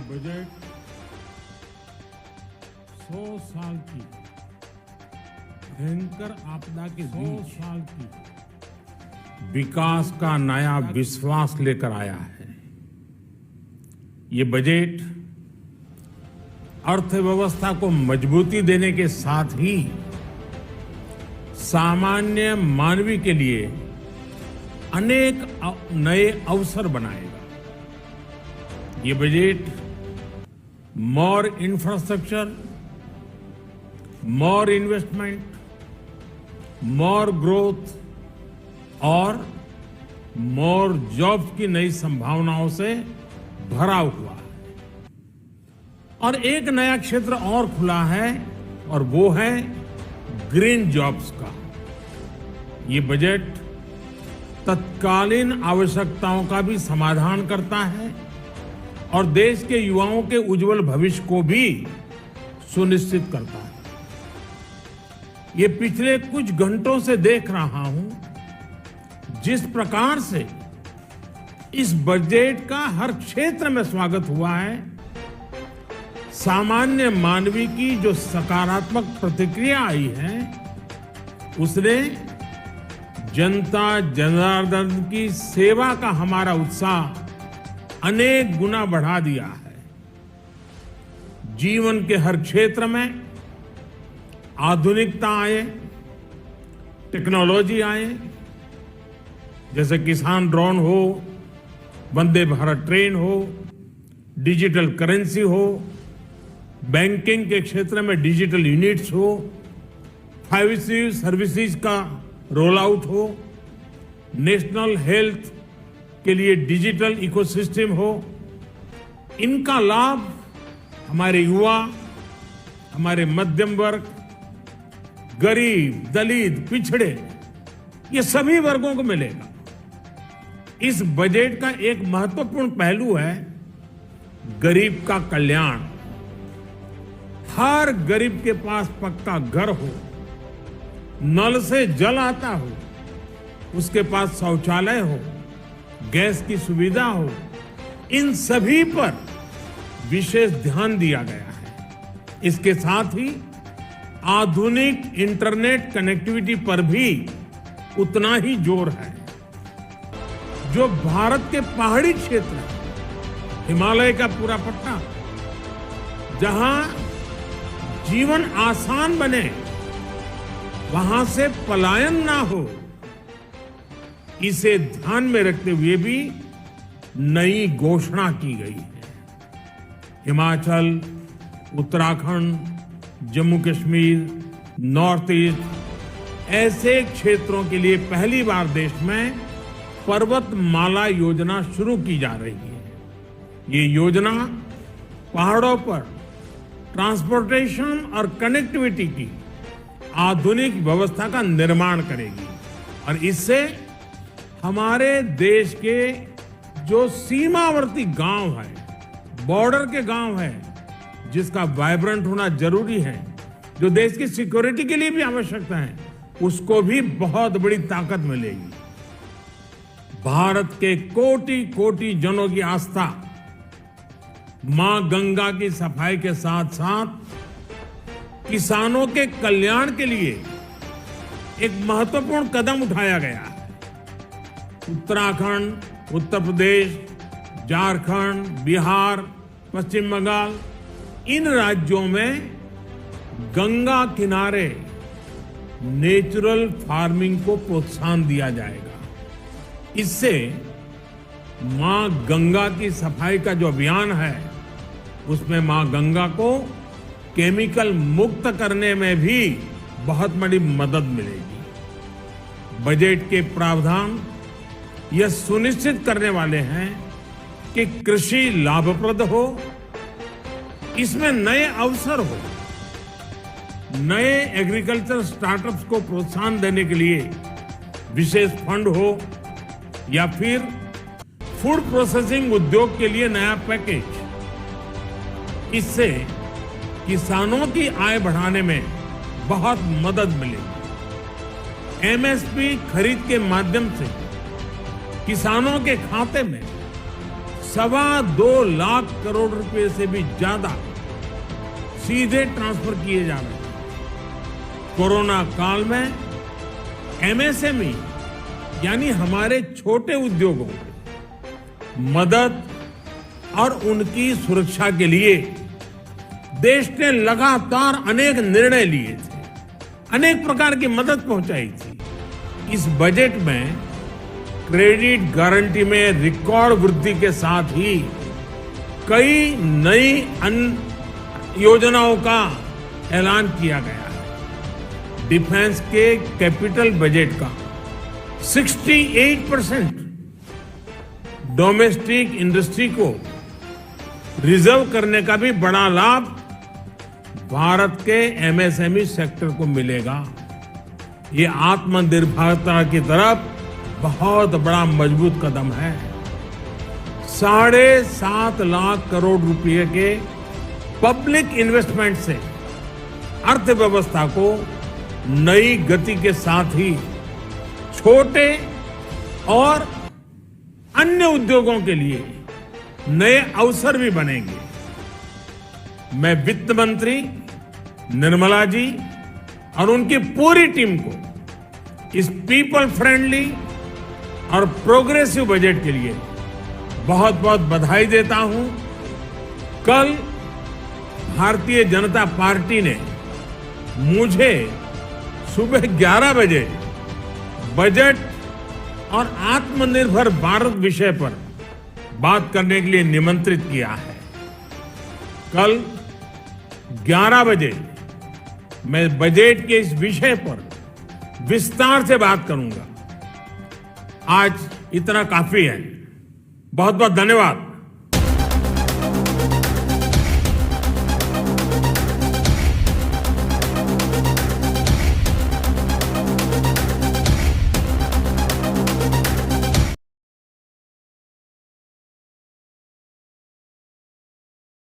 Budget 100 साल की भयंकर आपदा के 100 साल की विकास का नया विश्वास लेकर आया है। ये बजट अर्थव्यवस्था को मजबूती देने के साथ ही सामान्य मानवी के लिए अनेक नए अवसर बनाएगा। ये बजट मोर इंफ्रास्ट्रक्चर, मोर इन्वेस्टमेंट, मोर ग्रोथ और मोर जॉब्स की नई संभावनाओं से भरा हुआ है। और एक नया क्षेत्र और खुला है और वो है ग्रीन जॉब्स का। ये बजट तत्कालीन आवश्यकताओं का भी समाधान करता है और देश के युवाओं के उज्जवल भविष्य को भी सुनिश्चित करता है। ये पिछले कुछ घंटों से देख रहा हूं जिस प्रकार से इस बजट का हर क्षेत्र में स्वागत हुआ है, सामान्य मानवी की जो सकारात्मक प्रतिक्रिया आई है उसने जनता जनार्दन की सेवा का हमारा उत्साह अनेक गुना बढ़ा दिया है। जीवन के हर क्षेत्र में आधुनिकता आए, टेक्नोलॉजी आए, जैसे किसान ड्रोन हो, वंदे भारत ट्रेन हो, डिजिटल करेंसी हो, बैंकिंग के क्षेत्र में डिजिटल यूनिट्स हो, 5G सर्विसेज का रोल आउट हो, नेशनल हेल्थ के लिए डिजिटल इकोसिस्टम हो। इनका लाभ हमारे युवा, हमारे मध्यम वर्ग, गरीब, दलित, पिछड़े, ये सभी वर्गों को मिलेगा। इस बजट का एक महत्वपूर्ण पहलू है गरीब का कल्याण। हर गरीब के पास पक्का घर हो, नल से जल आता हो, उसके पास शौचालय हो, गैस की सुविधा हो, इन सभी पर विशेष ध्यान दिया गया है। इसके साथ ही आधुनिक इंटरनेट कनेक्टिविटी पर भी उतना ही जोर है। जो भारत के पहाड़ी क्षेत्र है, हिमालय का पूरा पट्टा, जहां जीवन आसान बने, वहां से पलायन ना हो, इसे ध्यान में रखते हुए भी नई घोषणा की गई है। हिमाचल, उत्तराखंड, जम्मू कश्मीर, नॉर्थ ईस्ट ऐसे क्षेत्रों के लिए पहली बार देश में पर्वतमाला योजना शुरू की जा रही है। ये योजना पहाड़ों पर ट्रांसपोर्टेशन और कनेक्टिविटी की आधुनिक व्यवस्था का निर्माण करेगी और इससे हमारे देश के जो सीमावर्ती गांव है, बॉर्डर के गांव है, जिसका वाइब्रेंट होना जरूरी है, जो देश की सिक्योरिटी के लिए भी आवश्यकता है, उसको भी बहुत बड़ी ताकत मिलेगी। भारत के कोटि कोटि जनों की आस्था मां गंगा की सफाई के साथ साथ किसानों के कल्याण के लिए एक महत्वपूर्ण कदम उठाया गया है। उत्तराखंड, उत्तर प्रदेश, झारखंड, बिहार, पश्चिम बंगाल, इन राज्यों में गंगा किनारे नेचुरल फार्मिंग को प्रोत्साहन दिया जाएगा। इससे मां गंगा की सफाई का जो अभियान है, उसमें मां गंगा को केमिकल मुक्त करने में भी बहुत बड़ी मदद मिलेगी। बजट के प्रावधान यह सुनिश्चित करने वाले हैं कि कृषि लाभप्रद हो, इसमें नए अवसर हो, नए एग्रीकल्चर स्टार्टअप्स को प्रोत्साहन देने के लिए विशेष फंड हो या फिर फूड प्रोसेसिंग उद्योग के लिए नया पैकेज। इससे किसानों की आय बढ़ाने में बहुत मदद मिलेगी। एमएसपी खरीद के माध्यम से किसानों के खाते में 2.25 लाख करोड़ रुपए से भी ज्यादा सीधे ट्रांसफर किए जा रहे हैं। कोरोना काल में एमएसएमई यानी हमारे छोटे उद्योगों को मदद और उनकी सुरक्षा के लिए देश ने लगातार अनेक निर्णय लिए थे, अनेक प्रकार की मदद पहुंचाई थी। इस बजट में क्रेडिट गारंटी में रिकॉर्ड वृद्धि के साथ ही कई नई योजनाओं का ऐलान किया गया है। डिफेंस के कैपिटल बजट का 68% डोमेस्टिक इंडस्ट्री को रिजर्व करने का भी बड़ा लाभ भारत के एमएसएमई सेक्टर को मिलेगा। ये आत्मनिर्भरता की तरफ बहुत बड़ा मजबूत कदम है। 7.5 लाख करोड़ रुपए के पब्लिक इन्वेस्टमेंट से अर्थव्यवस्था को नई गति के साथ ही छोटे और अन्य उद्योगों के लिए नए अवसर भी बनेंगे। मैं वित्त मंत्री निर्मला जी और उनकी पूरी टीम को इस पीपल फ्रेंडली और प्रोग्रेसिव बजट के लिए बहुत बहुत बधाई देता हूं। कल भारतीय जनता पार्टी ने मुझे सुबह 11 बजे बजट और आत्मनिर्भर भारत विषय पर बात करने के लिए निमंत्रित किया है। कल 11 बजे मैं बजट के इस विषय पर विस्तार से बात करूंगा। आज इतना काफी है। बहुत बहुत धन्यवाद।